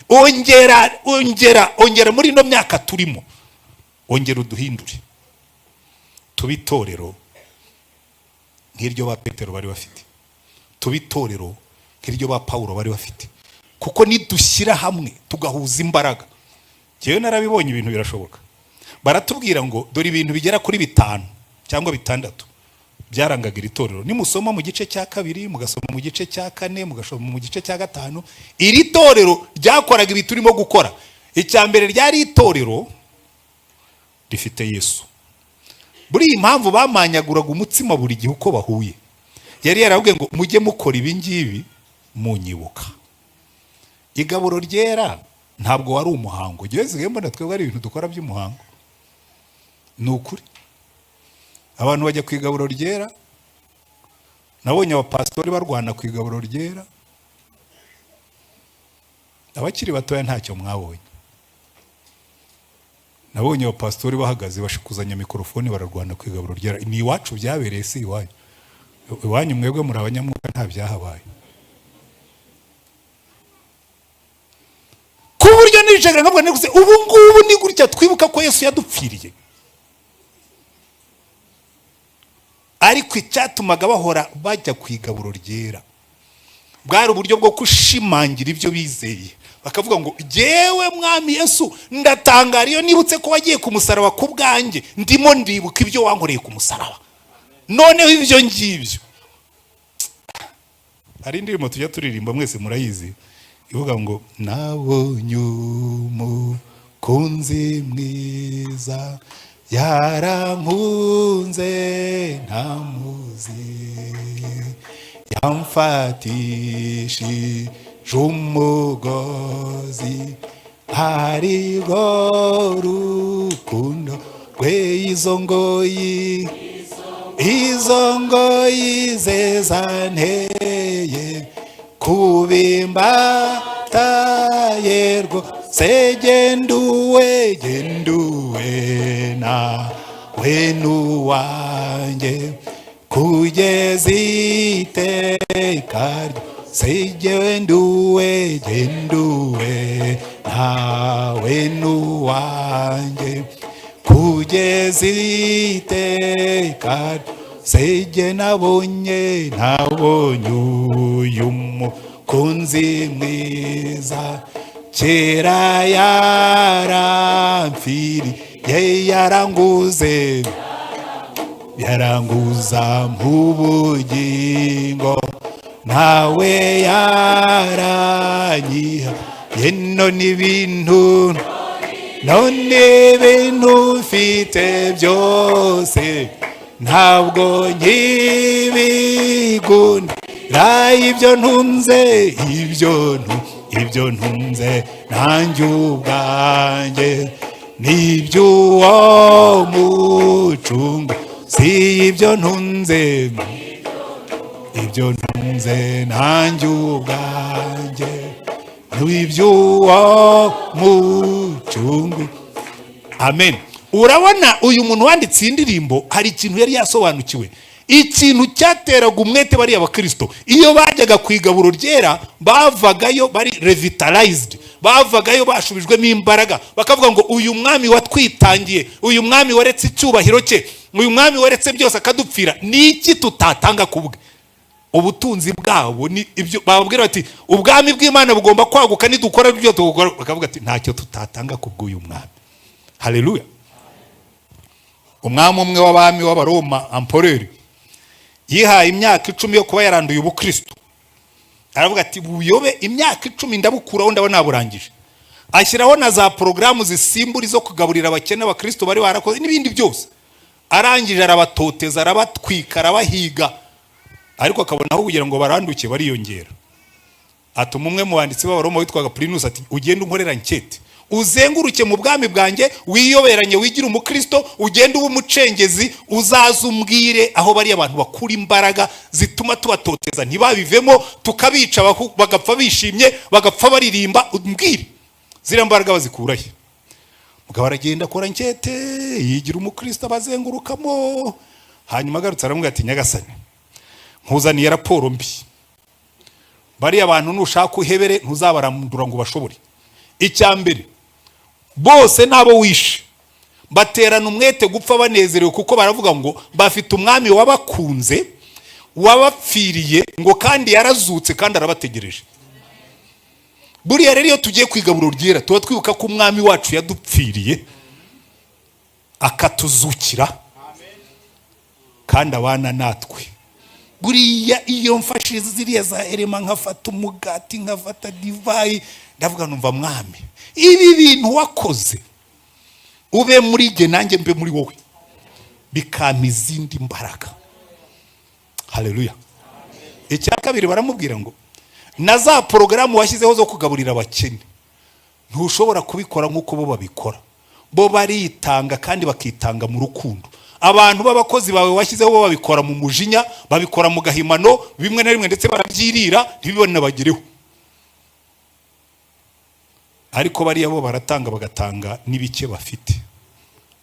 [SPEAKER 1] ongera muri no myaka turimo, ongera uduhindure tubitorero nk'iryo ba Petero bari bafite, tubitorero nk'iryo ba Pawulo bari bafite, kuko nidushyira hamwe tugahuza imbaraga. Jewe narabibonye ibintu birashoboka. Baratubwira ngo dore ibintu bigera kuri 5 cyangwa 6 byarangaga iri torero. Nimusoma mu gice cya 2, mugasoma mu gice cya 4, mugasoma mu gice cya 5, iri torero ryakoraga ibi turimo gukora. Icyambere ryari itorero rifite Yesu. Buri impamvu bamanyaguraga umutsima buri gihe uko bahuye, yari yaravuga ngo mujye mukora ibi ngibi munyibuka. Igaburo ryera ntabwo wari umuhango. Jewe mbona twebwe ari ibintu dukora by'umuhango. Ni ukuri. Abantu bajya ku igaburo ryera. Nabonye abapastori barwana ku igaburo ryera. Abakiri batoya ntacyo mwabonye. Nabonye abapastori bahagaze bashikuzanya mikrofone bararwana ku igaburo ryera. Ni iwacu byabereye, si iwanyu. Iwanyu mwebwe muri abanyamwuka nta byahabaye. Ku buryo nicaga nkabwo niguze ubu ngubu ni gutya twibuka ko Yesu yadupfiriye. Ariko icyatumaga bahora bajya ku igaburo ryera bwari uburyo bwo kushimangira ibyo bizeye. Bakavuga ngo jewe mwami Yesu ndatangara iyo nibutse ko wagiye ku musaraba ku bwanjye, ndimo ndibuka ibyo wankoreye ku musaraba. Noneho ibyo ngibyo. Hari indirimbo tujya turirimba mwese murayizi ivuga ngo nabonye umukunzi mwiza yarankunze ntamuzi, yamfatishije umugozi hariho rukundo rwe, izo ngoyi ze zanteye kubimbataye rwose, genduwe nawe n'uwanjye kugeza iteka ryose, genduwe nawe n'uwanjye kugeza iteka ryose. Nabonye uyu mukunzi mwiza, kera yarampfiriye yaranguza mu bugingo, nawe yaranyihaye none ibintu mfite byose ntabwo nkibigundira, ibyo ntunze nanjye ubwanjye n'iby'uwo mucungu, si ibyo ntunze nanjye ubwanjye n'iby'uwo mucungu. Amen. Urabona uyu muntu wanditse indirimbo hari ikintu yari yasobanukiwe. Ikintu cyateraga umwete bari abakristo iyo bajyaga ku igaburo ryera, bavagayo bari revitalized, bavagayo bashubijwemo imbaraga, bakavuga ngo uyu mwami watwitangiye, uyu mwami waretse icyubahiro cye, uyu mwami waretse byose akadupfira, niki tutatanga kubwe. Ubutunzi bwabo ni ibyo bababwira bati ubwami bw'Imana bugomba kwaguka nidukora ibyo tugukora, bakavuga ati ntacyo tutatanga kubw'uyu mwami. Haleluya. Umwami umwe w'abami w'Abaroma Empereur yihaye imyaka 10 yo kuba yaranduye ubukristo. Aravuga ati buyobe imyaka 10 ndabukuraho ndabona naburangije. Ashyiraho na za programu zisimburi zo kugaburira abakene abakristo bari barakoze n'ibindi byose. Arangije arabatoteza, arabatwika, arabahiga. Ariko akabonaho kugira ngo baranduke bariyongera. Atuma umwe mu banditsi b'Abaroma witwaga Plinus ati ugende unkorera nkete, uzenguruke mu bwami bwanjye, wiyoberanye wigira umukristo, ugende ubumucengezi, uzazumbwire aho bari abantu bakura imbaraga zituma tubatoteza ntibabivemo, tukabica bagapfa bishimye, bagapfa baririmba, umbwire zira mbaraga bazikurahe. Mugabo aragenda akora nkete, yigira umukristo bazengurukamo. Hanyuma agarutse aramubwira ati nyagasani, nkuzaniye raporo mbi. Bari abantu nushaka uhebere ntuzabarandura ngo bashobore. Icyambere bose nabo wishe baterana umwete gupfa banezerewe, kuko baravuga ngo bafite umwami wabakunze wabapfiriye ngo kandi yarazutse kandi arabategereje. Buriya rero iyo tugiye kwigaburo ryera tuba twibuka ko umwami wacu yadupfiriye akatuzukira kandi abana natwe. Buriya iyo mfashe ziriya za elema nkafata umugati nkafata divayi ndavuga numva mwami ibi bintu wakoze ube muri jye nanjye mbe muri wowe bikama izindi mbaraga. Haleluya. Icya kabiri baramubwira ngo na za porogaramu washyizeho zo kugaburira abakene ntushobora kubikora nk'uko bo babikora. Bo baritanga kandi bakitanga mu rukundo. Abantu b'abakozi bawe washyizeho bo babikora mu mujinya, babikora mu gahimano, bimwe na rimwe ndetse barabyirira ntibibone bagereho. Ariko bariya bo baratanga bagatanga n'ibike bafite.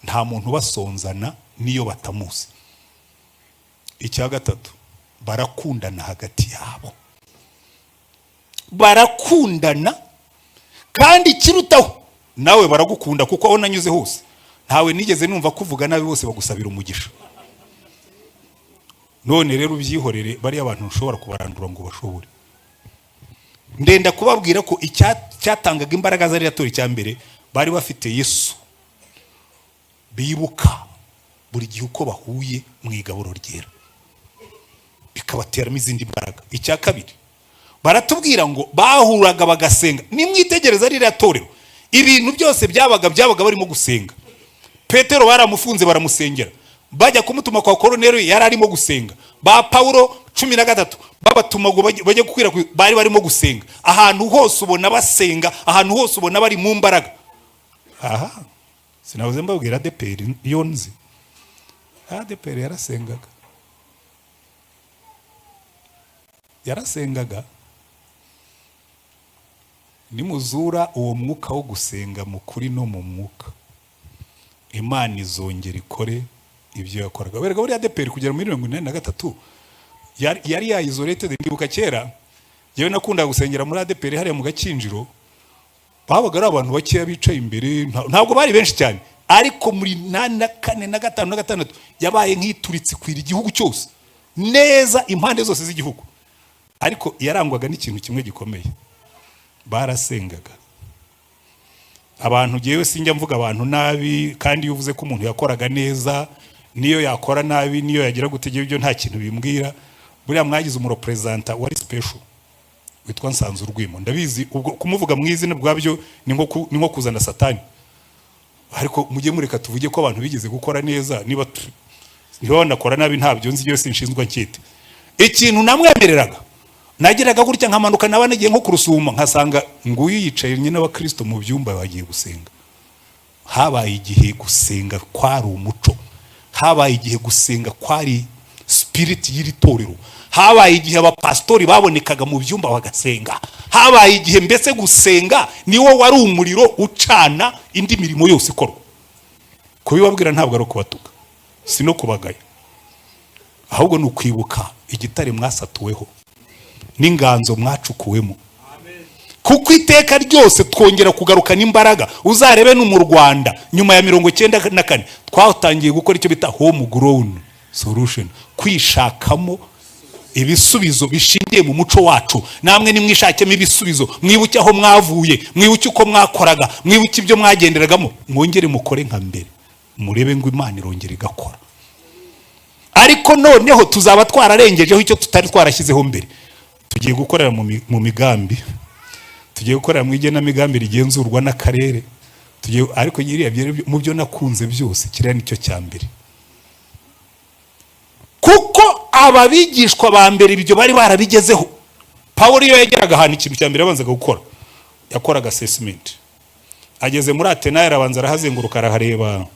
[SPEAKER 1] Nta muntu basonzana niyo batamuzi. Icya gatatu barakundana hagati yabo. Barakundana kandi kirutaho nawe baragukunda kuko aho nanyuze hose ntawe nigeze numva kuvuga nabi bose bagusabira umugisha. None rero ubyihorere bari abantu ushobora kubarandura ngo bashobore. Ndenda kubabwira ko icyatangaga imbaraga zari yatori cyambere bari bafite Yesu. Bibuka buri gihe uko bahuye mu igaburo ryera bikabateramo izindi mbaraga. Icya kabiri baratubwira ngo bahuraga bagasenga. Nimwitegereza ririya torero ibintu byose byabaga barimo gusenga. Petero baramufunze baramusengera, bajya kumutuma kwa Koronero yari arimo gusenga. Ba Paulo 13 babatuma ngo bajye gukwira bari barimo gusenga. Ahantu hose ubona basenga, ahantu hose ubona bari mu mbaraga. Aha sinavuze mbabwira Adepr iyo nzi. Adepr yarasengaga nimuzura uwo mwuka wo gusenga mu kuri no mu mwuka Imana izongera ikore ibyo yakoraga. Berega buri Adepr kugera muri 1943 yari isolated. Ndibuka kera yewe nakunda gusengera muri Adepr hariya mu Gakinjiro, babaga ari abantu bakeya bicaye imbere, ntabwo bari benshi cyane, ariko muri 4 na 5 na 6 yabaye nk'ituritse kwira igihugu cyose neza impande zose z'igihugu. Ariko yarangwaga n'ikintu kimwe gikomeye, barasengaga. Abantu jewe sinjya mvuga abantu nabi, kandi iyo uvuze ko umuntu yakoraga neza niyo yakora nabi niyo yagira gutegera ibyo nta kintu bimbwira. Buriya mwagize umurepresenta wari special witwa Nsanzu Rwimo, ndabizi ubwo kumuvuga mu izina bwabyo ni nko kuzana satani. Ariko mujye mureka tuvuge ko abantu bigeze gukora neza, niba banakora nabi ntabyo nzi, byose nshinzwe nkite. Ikintu namwemereraga nagiraga gutya nkamanuka nabanagiye nko kurusuma nkasanga nguyu yicaye nyine n'abakristo mu byumba bagiye gusenga. Habaye igihe gusenga kwari umuco, habaye igihe gusenga kwari spirit y'iri torero, habaye igihe abapastori babonekaga mu byumba bagasenga, habaye igihe mbese gusenga niwo wari umuriro ucana indi mirimo yose ikorwa. Kubibabwira ntabwo ari ukubatuka, si no kubagaya, ahubwo ni ukwibuka igitare mwasatuweho n'inganzo mwacukuwemo. Kuko iteka ryose twongera kugaruka n'imbaraga. Uzarebe no mu Rwanda nyuma ya 94 twatangiye gukora icyo bita home grown solution, kwishakamo ibisubizo bishingiye mu muco wacu. Namwe nimwishakemo ibisubizo, mwibuke aho mwavuye, mwibuke uko mwakoraga, mwibuke ibyo mwagenderagamo, mwongere mukore nka mbere, murebe ngo Imana irongera igakora. Ariko noneho tuzaba twararengejeho icyo tutari twarashyizeho mbere. Tugiye gukorera mu migambi, tugiye gukorera mu igenamigambi rigenzurwa n'akarere, ariko yiriya mu byo nakunze byose kiriya nicyo cya mbere. Kuko ababigishwa ba mbere ibyo bari barabigezeho. Paulo iyo yageraga ahantu ikintu cya mbere abanzaga gukora, yakoraga assessment. Ageze muri Atenayi arabanza arahazenguruka arahareba,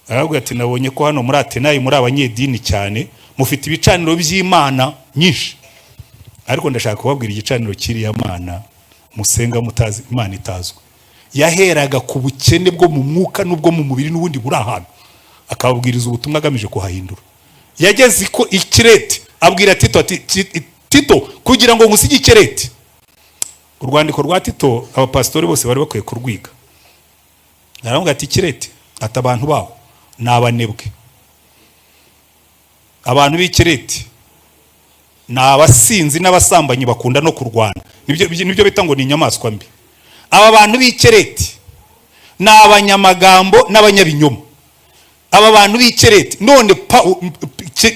[SPEAKER 1] aravuga ati nabonye ko hano muri Atenayi muri abanyedini cyane, mufite ibicaniro by'Imana nyinshi, ariko ndashaka kubabwira igicaniro kiriya Mana musenga mutazi Imana itazwe. Yaheraga ku bukene bwo mu mwuka n'ubwo mu mubiri n'ubundi buri ahantu, akababwiriza ubutumwa agamije kuhahindura. Yageze ko ikirete abwira Tito ati Tito kugira ngo ngusige ikirete. Urwandiko rwa Tito abapastori bose bari bakwiye kurwiga. Aravuga ati ikirete ati abantu bawo nabanebwe, abantu b'ikirete ni abasinzi n'abasambanyi bakunda no kurwana, nibyo bita ngo ni inyamaswa mbi. Aba bantu b'ikereti ni abanyamagambo n'abanyabinyoma. Aba bantu b'ikereti none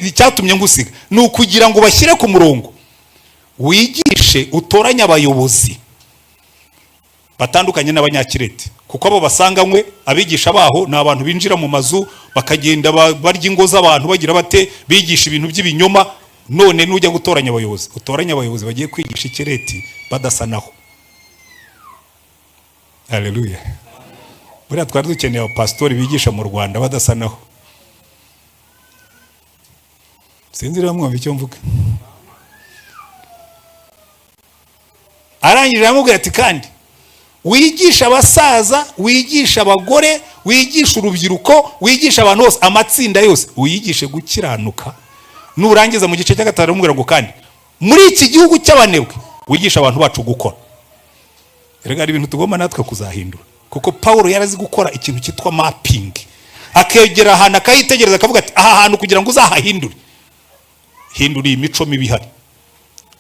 [SPEAKER 1] icyatumye ngusiga ni ukugira ngo bashyire ku murongo, wigishe utoranye abayobozi batandukanye n'abanyakireti, kuko abo basanganywe abigisha baho ni abantu binjira mu mazu bakagenda barya ingo z'abantu bagira bate, bigisha ibintu by'ibinyoma. None nujya gutoranya abayobozi, utoranya abayobozi bagiye kwigisha ikireti badasa naho. Haleluya. Buriya twari dukeneye abapasitori bigisha mu Rwanda badasa naho. Sinzi rero mwumva icyo mvuga. Arangije aramubwira ati kandi wigisha abasaza, wigisha abagore, wigisha urubyiruko, wigisha abantu bose, amatsinda yose, uyigishe gukiranuka. Nurangiza mu gice cya gatanu aramubwira ngo kandi muri iki gihugu cy'abanebwe wigisha abantu bacu gukora. Erega ari ibintu tugomba natwe kuzahindura, kuko Paulo yarazi gukora ikintu cyitwa mapping, akegera ahantu akayitegereza akavuga ati aha hantu kugira ngo uzahahindure, hindura imico mibi ihari.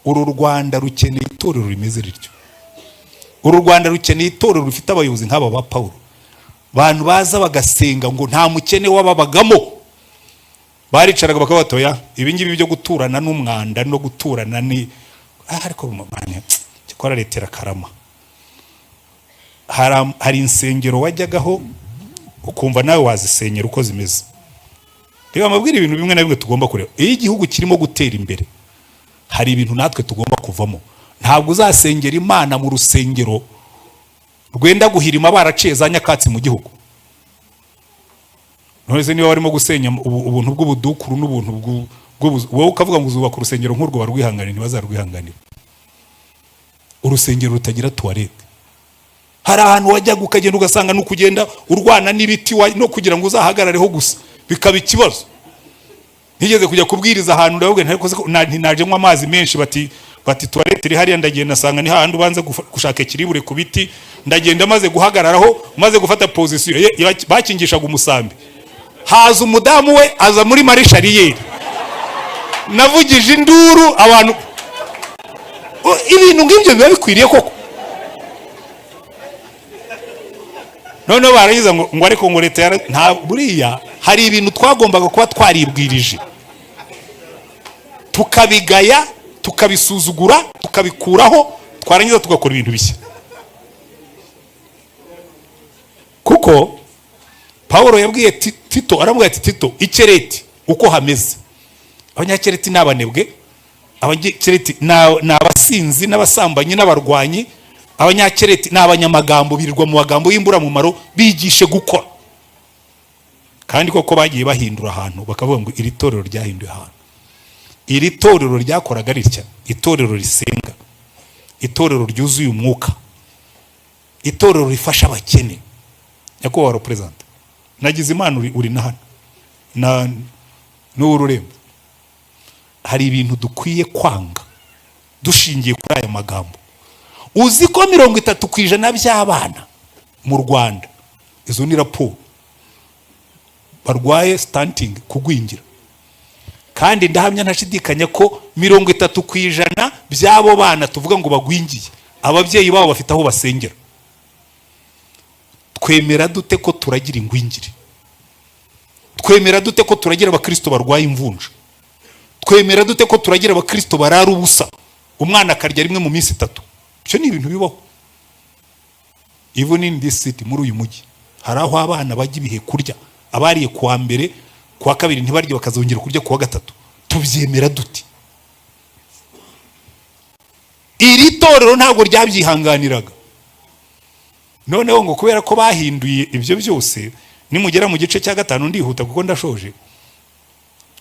[SPEAKER 1] Uru Rwanda rukeneye itorero rimeze rityo. Uru Rwanda rukeneye itorero rufite abayobozi nk'aba ba Paulo, bantu baza bagasenga ngo nta mukene wababagamo. Baricaraga bakabatoya ibingibi byo guturana n'umwanda no guturana ni ariko mumanye cyakora letera karama. Hari insengero wajyagaho ukumva nawe wazisenyera uko zimeze. Reba mabwira ibintu bimwe na bimwe tugomba kureba. Iyo igihugu kirimo gutera imbere, hari ibintu natwe tugomba kuvamo. Ntabwo uzasengera Imana mu rusengero rwenda guhirima baraciye za nyakatsi mu gihugu. None niba barimo gusenya ubuntu bw'ubudukuru n'ubuntu wowe ukavuga ngo uzubaka urusengero nk'urwo barwihanganira, ntibazarwihanganira. Urusengero rutagira toilette. Hari ahantu wajyaga ukagenda ugasanga no kugenda urwana n'ibiti no kugira ngo uzahagarareho gusa bikaba ikibazo. Nigeze kujya kubwiriza ahantu ndavuga naje nywa amazi menshi, bati toilette iri hariya, ndagenda nasanga ni hahandi ubanza gushaka ikiribure ku biti, ndagenda maze guhagararaho, maze gufata position bakingishaga umusambi. Haza umudamu we aza muri marishariyeri, navugije induru abantu. Ibintu ngibyo biba bikwiriye koko. None barangiza ngo ariko ngo leta nta buriya hari ibintu twagombaga kuba twaribwirije, tukabigaya, tukabisuzugura, tukabikuraho, twarangiza tugakora ibintu bishya. Kuko Paulo yabwiye Tito, aramubwira ati Tito, ikereti uko hameze, abanyakereti n'abanebwe, abanyakereti n'abasinzi n'abasambanyi n'abarwanyi, abanyakereti n'abanyamagambo birirwa mu magambo y'imbura mumaro, bigishe gukora. Kandi koko bagiye bahindura ahantu bakavuga ngo iri torero ryahinduye ahantu. Iri torero ryakoraga ritya, itorero risenga, itorero ryuzuye umwuka, itorero rifasha abakene. Nyakubahwa represent, nagize Imana uri na hano na n'ururembo. Hari ibintu dukwiye kwanga dushingiye kuri aya magambo. Uzi ko 30% by'abana mu Rwanda, izo ni raporo, barwaye stunting, kugwingira. Kandi ndahamya ntashidikanya ko 30% by'abo bana tuvuga ngo bagwingiye, ababyeyi babo bafite aho basengera. Twemera dute ko turagira ingwingiri? Twemera dute ko turagira abakristo barwaye imvunja? Twemera dute ko turagira abakristo barara ubusa, umwana akarya rimwe mu minsi 3? Cyo ni ibintu bibaho. Even in this city, muri uyu mujyi hari aho abana bajya ibihe kurya, abariye kuwa mbere kuwa kabiri ntibarye bakazongera kurya kuwa gatatu. Tubyemera duti? Iri torero ntabwo ryabyihanganiraga. Noneho ngo kubera ko bahinduye ibyo byose, nimugera mu gice cya 5 ndihuta kuko ndashoje,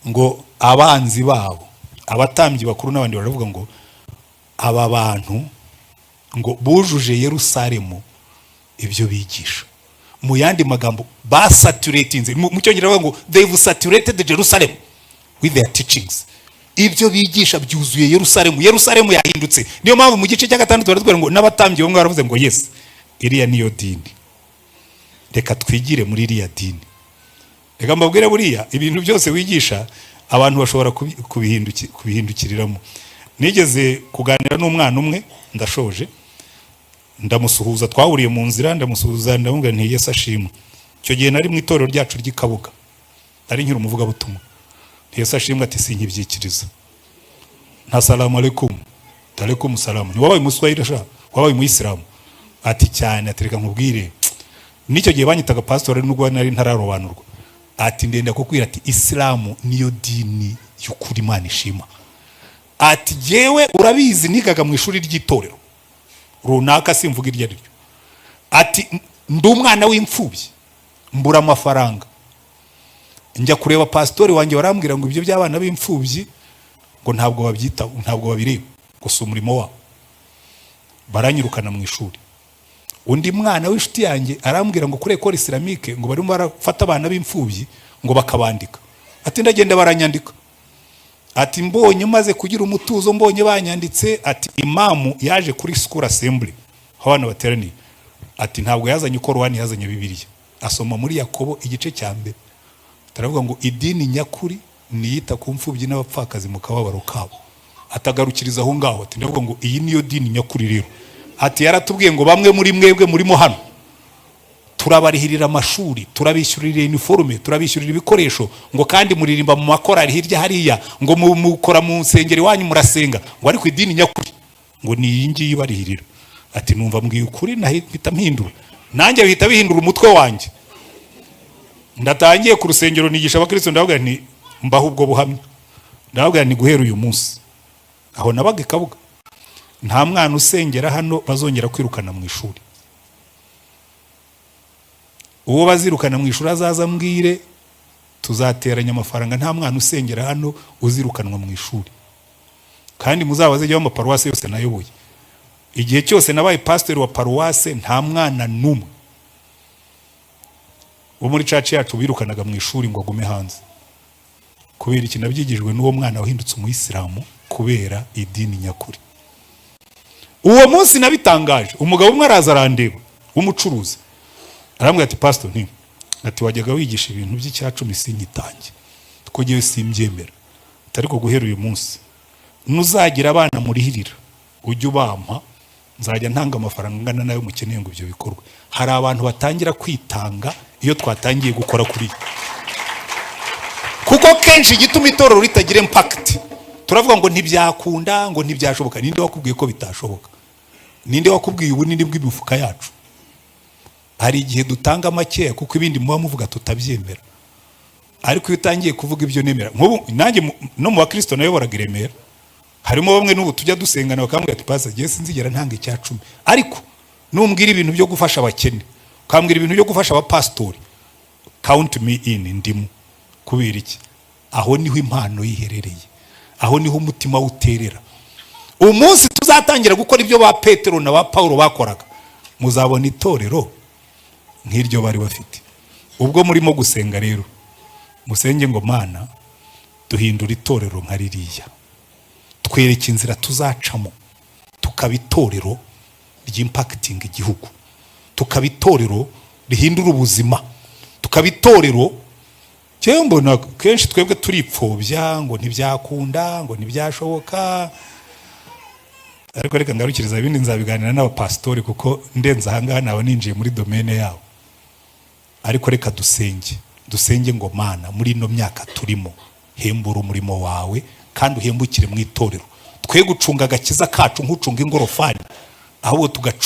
[SPEAKER 1] ngo abanzi babo, abatambyi bakuru n'abandi baravuga ngo aba bantu ngo bujuje Yerusalemu ibyo bigisha. Mu yandi magambo basaturatinze, mu cyongereza bavuga ngo they've saturated Jerusalem with their teachings. Ibyo bigisha byuzuye Yerusalemu. Yerusalemu yahindutse. Niyo mpamvu mu gice cya 6 baratubwira ngo n'abatambyi bamwe baravuze ngo yes, iriya niyo dini, reka twigire muri iriya dini. Reka mbabwire buriya ibintu byose wigisha abantu bashobora kubihindukiriramo. Nigeze kuganira n'umwana umwe, ndashoje, ndamusuhuza, twahuriye mu nzira, ndamusuhuza ndamubwira nti Yesu ashimwe. Icyo gihe nari mu itorero ryacu ry'Ikabuga, ari nkiri umuvugabutumwa. Yesu ashimwe ati sinkibyikiriza. Nta salamu alaikum. Alaikum salamu. Ni wabaye umuswahili sha? Wabaye umuyisilamu? Ati cyane, atereka nkubwire. Nicyo gihe banyitaga Pastoral nubwo nari ntararobanurwa. Ati ndenda kukwira ati Islamu niyo dini y'ukuri Imana ishima. Ati jewe urabizi nigaga mu ishuri ry'itorero runaka, simvuga iryo ryo. Ati ndi umwana w'imfubyi, mbura amafaranga, njya kureba pastori wanjye, warambwira ngo ibyo by'abana b'imfubyi ngo ntabwo babyita, ntabwo babireba, gusa umurimo wabo. Baranyirukana mu ishuri. Undi mwana w'inshuti yanjye arambwira ngo kuri école islamique ngo barimo barafata abana b'imfubyi ngo bakabandika. Ati ndagenda baranyandika. Ati mbonye maze kugira umutuzo, mbonye banyanditse, ati imamu yaje kuri school assembly aho abana bateraniye. Ati ntabwo yazanye Korowani, yazanye Bibiliya. Asoma muri Yakobo igice cya mbere. Taravuga ngo idini nyakuri niyita ku mfubyi n'abapfakazi mu kababaro kabo. Atagarukiriza aho ngaho. Ati ndavuga ngo iyi niyo dini nyakuri rero. Ati yaratubwiye ngo bamwe muri mwebwe murimo hano turabarihirira amashuri, turabishyurira uniforme, turabishyurira ibikoresho, ngo kandi muririmba mu makorari hirya hariya, ngo mukora mu nsengero wanyu murasenga, ngo ariko idini nyakuri ngo ni iyi ngiyi barihirira. Ati numva mbwiye ukuri nahita mpindura, nanjye bihita bihindura umutwe wanjye. Ndatangiye ku rusengero nigisha abakristo, ndavuga nti mbaho ubwo buhamya, ndavuga nti guhera uyu munsi aho nabaga Ikabuga nta mwana usengera hano bazongera kwirukana mu ishuri. Uwo bazirukana mu ishuri azaza mbwire, tuzateranya amafaranga. Nta mwana usengera hano uzirukanwa mu ishuri. Kandi muzabaze jya mu paruwase yose nayoboye, igihe cyose nabaye pastor wa paruwase, nta mwana numwe wo muri church yacu birukanaga mu ishuri ngo agume hanze. Kubera iki? Nabyigijwe n'uwo mwana wahindutse umuyisilamu kubera idini nyakuri. Uwo munsi nabitangaje, umugabo umwe araza arandeba w'umucuruzi, arambwira ati pastor nti ati wajyaga wigisha ibintu by'icyacu misinyitange twogiye simbyemera, ariko guhera uyu munsi nuzagira abana murihirira ujye ubampa, nzajya ntanga amafaranga ngana nayo mukeneye ngo ibyo bikorwe. Hari abantu batangira kwitanga iyo twatangiye gukora kuri, kuko kenshi gituma itorero ritagira impact. Turavuga ngo ntibyakunda, ngo ntibyashoboka. Ninde wakubwiye ko bitashoboka? Ninde wakubwiye ubunini bw'imifuka yacu? Hari igihe dutanga make kuko ibindi muba muvuga tutabyemera, ariko iyo utangiye kuvuga ibyo nemera, nk'ubu nanjye no mu bakristo nayo baragiremera. Harimo bamwe n'ubu tujya dusengana bakambwira ati pastor giye sinzigera ntanga icya 10, ariko numbwira ibintu byo gufasha abakene, ukambwira ibintu byo gufasha abapastori, count me in, ndimo. Kubera iki? Aho niho impano yiherereye, aho niho umutima uterera. Umunsi tuzatangira gukora ibyo ba Petero na ba Paulo bakoraga, muzabona itorero nk'iryo bari bafite. Ubwo murimo gusenga rero, musenge ngo Mana duhindura itorero nka ririya, twereke inzira tuzacamo, tukaba itorero ry'impacting igihugu, tukaba itorero rihindura ubuzima, tukaba itorero. Cyo mbona kenshi twebwe turipfobya ngo ntibyakunda, ngo ntibyashoboka, ariko reka ngarukiriza ibindi nzabiganira n'abapastori kuko ndenza ahangaha nawe ninjiye muri domaine yabo. Ariko reka dusenge ngo Mana muri ino myaka turimo hembura umurimo wawe kandi uhembukire mu itorero, twe gucunga agakiza kacu nk'ucunga ingorofani, ahubwo tugacu